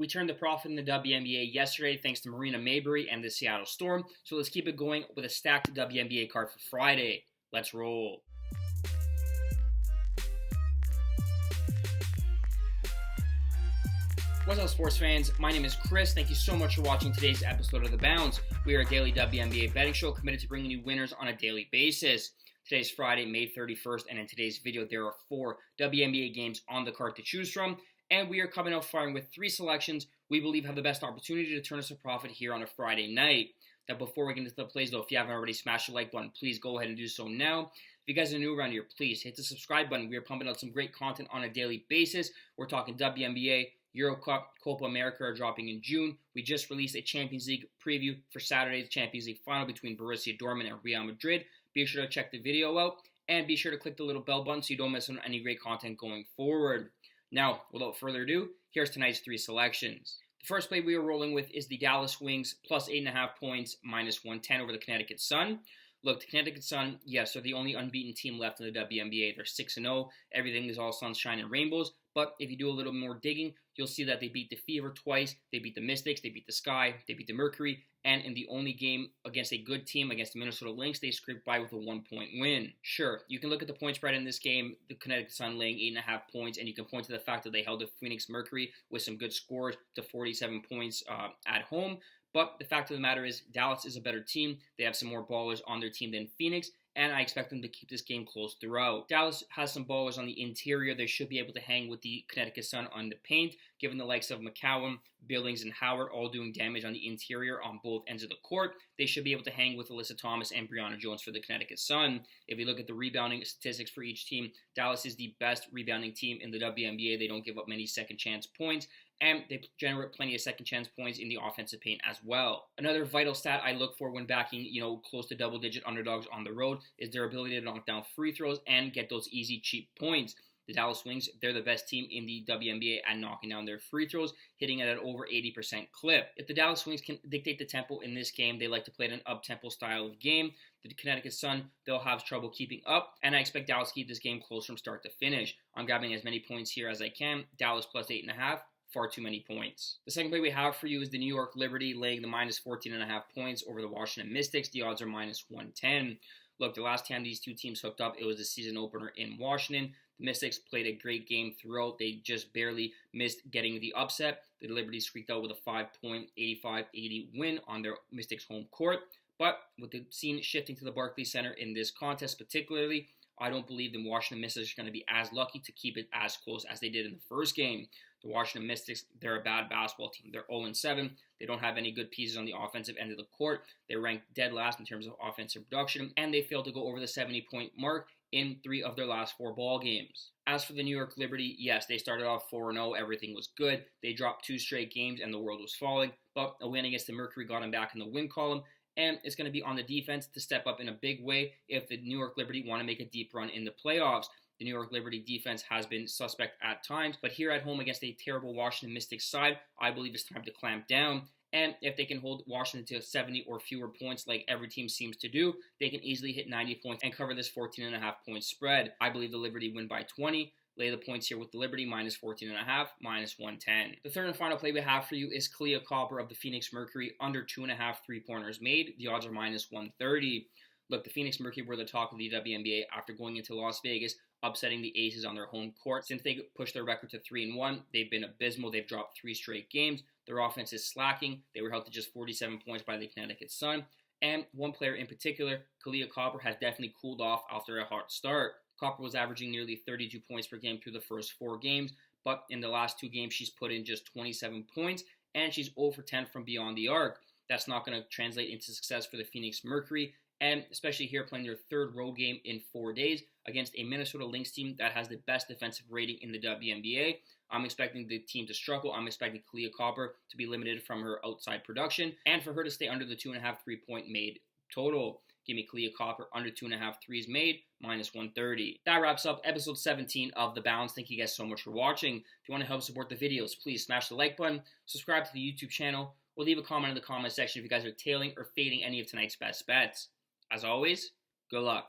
We turned the profit in the WNBA yesterday thanks to Marina Mabrey and the Seattle Storm, so let's keep it going with a stacked WNBA card for Friday. Let's roll. What's up, sports fans? My name is Chris. Thank you so much for watching today's episode of The Bounce. We are a daily WNBA betting show committed to bringing you winners on a daily basis. Today's Friday, May 31st, and in today's video, there are 4 WNBA games on the card to choose from, and we are coming out firing with 3 selections we believe have the best opportunity to turn us a profit here on a Friday night. Now, before we get into the plays, though, if you haven't already smashed the like button, please go ahead and do so now. If you guys are new around here, please hit the subscribe button. We are pumping out some great content on a daily basis. We're talking WNBA, Euro Cup, Copa America are dropping in June. We just released a Champions League preview for Saturday's Champions League final between Borussia Dortmund and Real Madrid. Be sure to check the video out, and be sure to click the little bell button so you don't miss on any great content going forward. Now, without further ado, here's tonight's 3 selections. The first play we are rolling with is the Dallas Wings plus 8.5 points, minus 110 over the Connecticut Sun. Look, the Connecticut Sun, yes, are the only unbeaten team left in the WNBA. They're 6-0. Everything is all sunshine and rainbows. But if you do a little more digging, you'll see that they beat the Fever twice. They beat the Mystics. They beat the Sky. They beat the Mercury. And in the only game against a good team, against the Minnesota Lynx, they scraped by with a 1-point win. Sure, you can look at the point spread in this game, the Connecticut Sun laying 8.5 points, and you can point to the fact that they held the Phoenix Mercury with some good scores to 47 points at home. But the fact of the matter is, Dallas is a better team. They have some more ballers on their team than Phoenix, and I expect them to keep this game close throughout. Dallas has some ballers on the interior. They should be able to hang with the Connecticut Sun on the paint, given the likes of McCowan, Billings, and Howard all doing damage on the interior on both ends of the court. They should be able to hang with Alyssa Thomas and Brianna Jones for the Connecticut Sun. If you look at the rebounding statistics for each team, Dallas is the best rebounding team in the WNBA. They don't give up many second chance points, and they generate plenty of second chance points in the offensive paint as well. Another vital stat I look for when backing, close to double-digit underdogs on the road is their ability to knock down free throws and get those easy, cheap points. The Dallas Wings, they're the best team in the WNBA at knocking down their free throws, hitting it at over 80% clip. If the Dallas Wings can dictate the tempo in this game, they like to play an up-tempo style of game. The Connecticut Sun, they'll have trouble keeping up, and I expect Dallas to keep this game close from start to finish. I'm grabbing as many points here as I can. Dallas plus 8.5. Far too many points. The second play we have for you is the New York Liberty laying the minus 14.5 points over the Washington Mystics. The odds are minus 110. Look, the last time these two teams hooked up, it was the season opener in Washington. The Mystics played a great game throughout. They just barely missed getting the upset. The Liberty squeaked out with a 5-point, 85-80 win on their Mystics home court. But with the scene shifting to the Barclays Center in this contest particularly, I don't believe the Washington Mystics are going to be as lucky to keep it as close as they did in the first game. The Washington Mystics, they're a bad basketball team. They're 0-7. They don't have any good pieces on the offensive end of the court. They're ranked dead last in terms of offensive production, and they failed to go over the 70-point mark in 3 of their last 4 ball games. As for the New York Liberty, yes, they started off 4-0. Everything was good. They dropped 2 straight games, and the world was falling. But a win against the Mercury got them back in the win column, and it's going to be on the defense to step up in a big way if the New York Liberty want to make a deep run in the playoffs. The New York Liberty defense has been suspect at times, but here at home against a terrible Washington Mystics side, I believe it's time to clamp down. And if they can hold Washington to 70 or fewer points like every team seems to do, they can easily hit 90 points and cover this 14.5 point spread. I believe the Liberty win by 20. Lay the points here with the Liberty, minus 14.5, minus 110. The third and final play we have for you is Kahleah Copper of the Phoenix Mercury, under 2.5 3-pointers made. The odds are minus 130. Look, the Phoenix Mercury were the talk of the WNBA after going into Las Vegas, upsetting the Aces on their home court. Since they pushed their record to 3-1, they've been abysmal. They've dropped 3 straight games. Their offense is slacking. They were held to just 47 points by the Connecticut Sun. And one player in particular, Kahleah Copper, has definitely cooled off after a hot start. Copper was averaging nearly 32 points per game through the first 4 games, but in the last 2 games, she's put in just 27 points, and she's 0 for 10 from beyond the arc. That's not going to translate into success for the Phoenix Mercury, and especially here playing their 3rd road game in 4 days against a Minnesota Lynx team that has the best defensive rating in the WNBA. I'm expecting the team to struggle. I'm expecting Kahleah Copper to be limited from her outside production, and for her to stay under the 2.5 3-point made total. Give me Kahleah Copper under 2.5 threes made, minus 130. That wraps up episode 17 of The Bounce. Thank you guys so much for watching. If you want to help support the videos, please smash the like button, subscribe to the YouTube channel, or leave a comment in the comment section if you guys are tailing or fading any of tonight's best bets. As always, good luck.